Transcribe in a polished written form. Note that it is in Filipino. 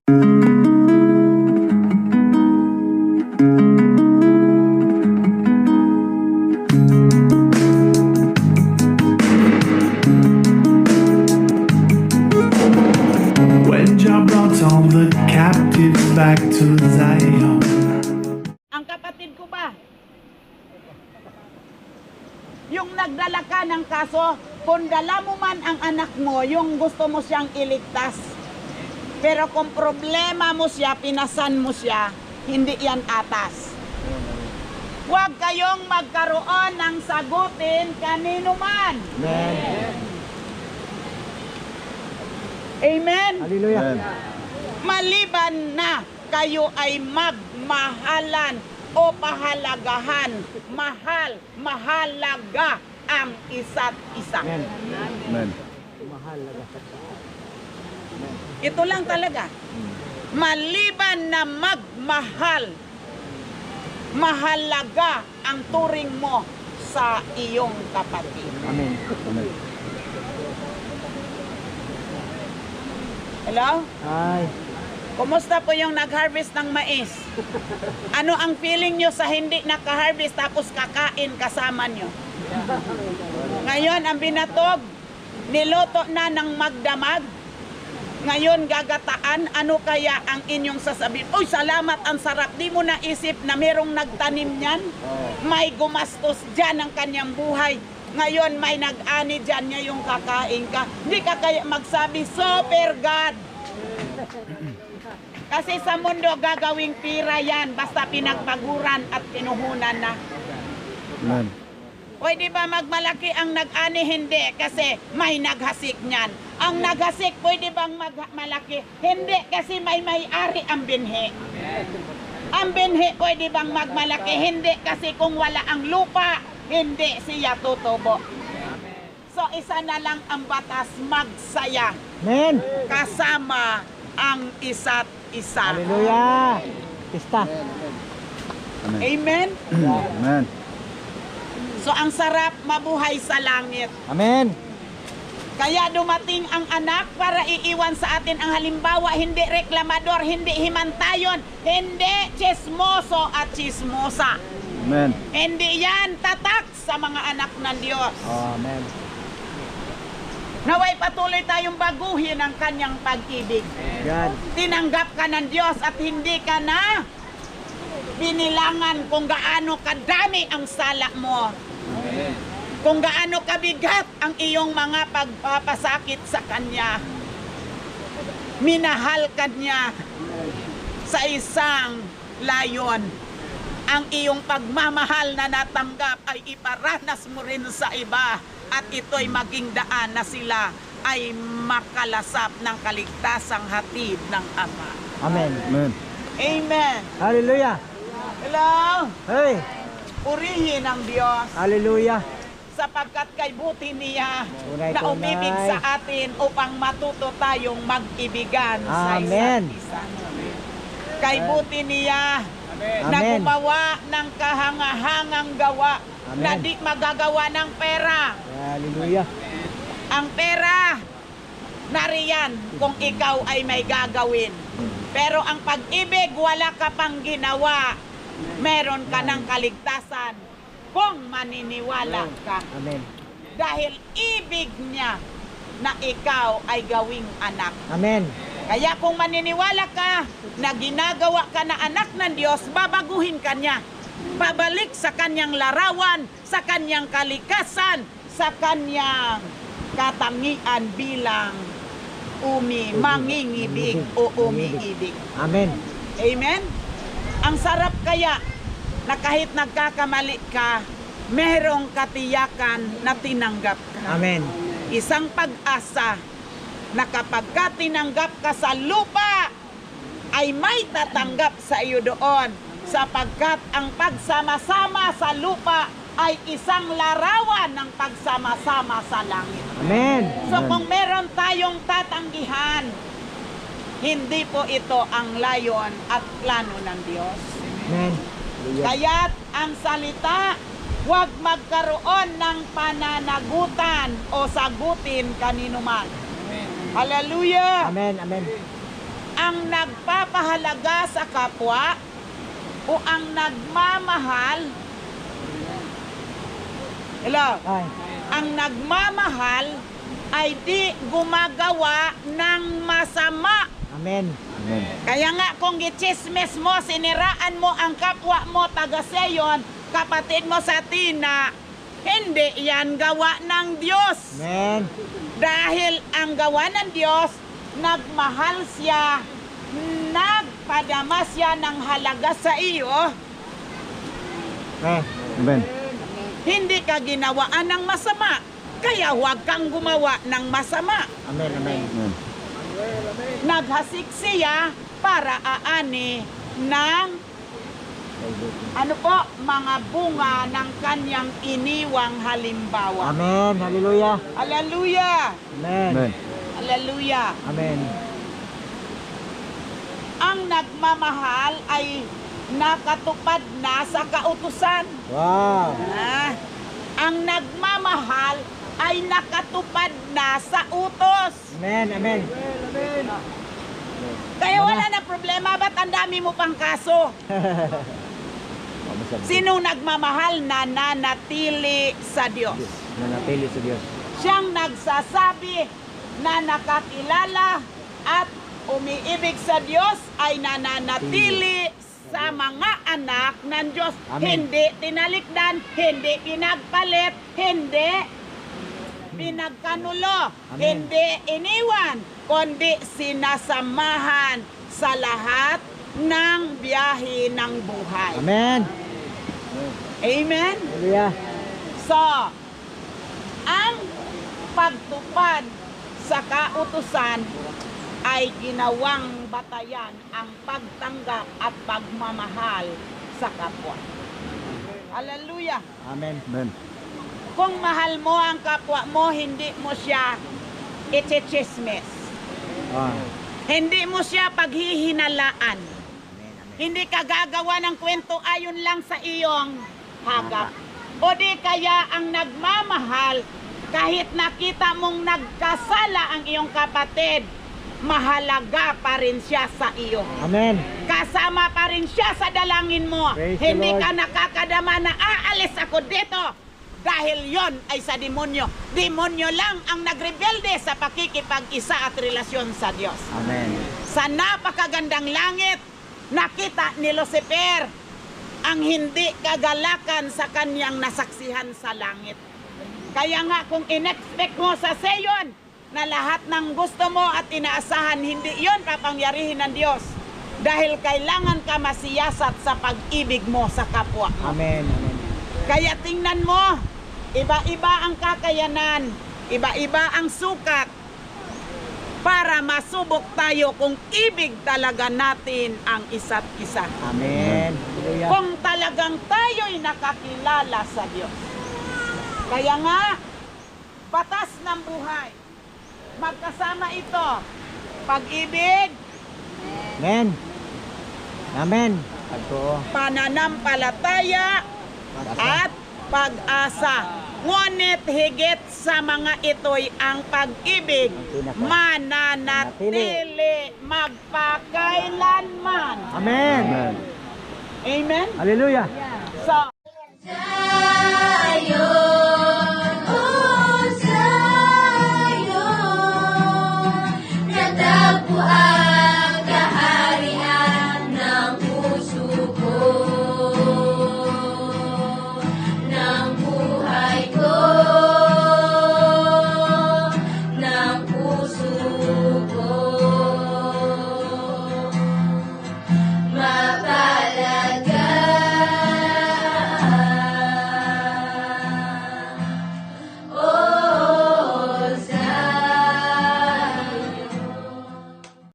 When Jah brought all the captives back to Zion. Ang kapatid ko ba? Yung nagdala ka ng kaso, kung dala mo man ang anak mo, yung gusto mo siyang iligtas. Pero kung problema mo siya, pinasan mo siya, hindi yan atas. Huwag kayong magkaroon ng sagutin kanino man. Amen. Amen? Hallelujah. Maliban na kayo ay magmahalan o pahalagahan. Mahal, mahalaga ang isa't isa. Amen. Amen. Ito lang talaga. Maliban na magmahal, mahalaga ang turing mo sa iyong kapatid. Amen. Amen. Hello? Ay. Kumusta po yung nag-harvest ng mais? Ano ang feeling nyo sa hindi naka-harvest tapos kakain kasama nyo? Ngayon, ang binatog, niloto na ng magdamag. Ngayon, gagataan, ano kaya ang inyong sasabihin? Uy, salamat, ang sarap. Di mo naisip na merong nagtanim niyan? May gumastos dyan ang kanyang buhay. Ngayon, may nag-ani dyan niya yung kakain ka. Hindi ka kaya magsabi, super God. Kasi sa mundo, gagawing pira yan. Basta pinagpaguran at pinuhunan na. Amen. Pwede ba magmalaki ang nag-ani? Hindi, kasi may naghasik niyan. Ang naghasik, pwede bang magmalaki? Hindi, kasi may may-ari ang binhi. Ang binhi, pwede bang magmalaki? Hindi, kasi kung wala ang lupa, hindi siya tutubo. So, isa na lang ang batas, magsaya Amen. kasama ang isa't isa. Hallelujah. Pista. Amen. Amen? Amen. So, ang sarap mabuhay sa langit. Amen. Kaya dumating ang anak para iiwan sa atin ang halimbawa, hindi reklamador, hindi himantayon, hindi chismoso at chismosa. Amen. Hindi yan tatak sa mga anak ng Diyos. Amen. Naway patuloy tayong baguhin ang kanyang pag-ibig. God. Tinanggap ka ng Diyos at hindi ka na binilangan kung gaano kadami ang sala mo. Kung gaano kabigat ang iyong mga pagpapasakit sa Kanya. Minahal ka niya sa isang layon. Ang iyong pagmamahal na natanggap ay iparanas mo rin sa iba at ito'y maging daan na sila ay makalasap ng kaligtasang hatid ng Ama. Amen. Amen. Amen. Hallelujah. Hello? Hey. Purihin ang Diyos Hallelujah. sapagkat kay buti niya Tunay, na umibig tunay. sa atin upang matuto tayong mag-ibigan sa Amen. isa't isa. Kay buti niya na Amen. gumawa ng kahangahangang gawa Amen. na di magagawa ng pera. Hallelujah. Ang pera, nariyan kung ikaw ay may gagawin. Pero ang pag-ibig, wala ka pang ginawa. Meron ka ng kaligtasan kung maniniwala ka. Amen. Dahil ibig niya na ikaw ay gawing anak. Amen. Kaya kung maniniwala ka na ginagawa ka na anak ng Diyos, babaguhin ka niya. Babalik sa kanyang larawan, sa kanyang kalikasan, sa kanyang katangian bilang mangingibig o umiibig. Amen. Amen? Ang sarap kaya na kahit nagkakamali ka, merong katiyakan na tinanggap ka. Amen. Isang pag-asa na kapag ka tinanggap ka sa lupa, ay may tatanggap sa iyo doon. Sapagkat ang pagsama-sama sa lupa ay isang larawan ng pagsama-sama sa langit. Amen. So kung meron tayong tatanggihan, hindi po ito ang layon at plano ng Diyos. Amen. Kaya't ang salita, huwag magkaroon ng pananagutan o sagutin kanino man. Hallelujah! Amen. Amen. ang nagpapahalaga sa kapwa o ang nagmamahal? Hello? Ay. Ang nagmamahal ay di gumagawa ng masama. Amen. Amen. Kaya nga kung gichismis mo, siniraan mo ang kapwa mo taga Seyon, kapatid mo sa Tina, hindi yan gawa ng Diyos. Amen. Dahil ang gawa ng Diyos, nagmahal siya, nagpadama siya ng halaga sa iyo, Eh. Amen. hindi ka ginawaan ng masama. Kaya huwag kang gumawa ng masama. Amen. Amen. Amen. Naghasik siya para aani ng mga bunga ng kanyang iniwang halimbawa. Amen. Hallelujah. Hallelujah! Amen. Amen. Hallelujah! Amen. Ang nagmamahal ay nakatupad na sa kautusan. Wow. Ang nagmamahal ay nakatupad na sa utos. Amen. Amen. Kaya wala na problema, ba't ang dami mo pang kaso? Sinong nagmamahal na nanatili sa Diyos? Nanatili sa Diyos. Siyang nagsasabi na nakakilala at umiibig sa Diyos ay nananatili sa mga anak ng Diyos. Amen. Hindi tinalikdan, hindi pinagpalit, hindi pinagkanulo, Amen. hindi iniwan, kundi sinasamahan sa lahat ng biyahe ng buhay. Amen. Amen? Hallelujah. So, ang pagtupad sa kautusan ay ginawang batayan ang pagtanggap at pagmamahal sa kapwa. Hallelujah! Amen. Amen. Kung mahal mo ang kapwa mo, hindi mo siya ichichismis. Ah. Hindi mo siya paghihinalaan. Hindi ka gagawa ng kwento ayon lang sa iyong hagap. O di kaya ang nagmamahal, kahit nakita mong nagkasala ang iyong kapatid, mahalaga pa rin siya sa iyo. Amen. Kasama pa rin siya sa dalangin mo. Praise the Hindi Lord. ka nakakadama na aalis ako dito. Dahil yon ay sa demonyo. Demonyo lang ang nagrebelde sa pakikipag-isa at relasyon sa Diyos. Amen. Sa napakagandang langit, nakita ni Lucifer ang hindi kagalakan sa kanyang nasaksihan sa langit. Kaya nga kung in-expect mo sa Seyon na lahat ng gusto mo at inaasahan, hindi yon papangyarihin ng Diyos. Dahil kailangan ka masiyasat sa pag-ibig mo sa kapwa mo. Amen. Amen. Kaya tingnan mo, iba-iba ang kakayanan, iba-iba ang sukat para masubok tayo kung ibig talaga natin ang isa't isa. Amen. Hallelujah. Kung talagang tayo'y nakakilala sa Diyos. Kaya nga, batas ng buhay, magkasama ito, pag-ibig, Amen. Amen. Totoo. pananampalataya, at pag-asa. Ngunit higit sa mga ito'y ang pag-ibig, mananatili magpakailanman. Amen. Amen. Amen? Hallelujah. So, Tayo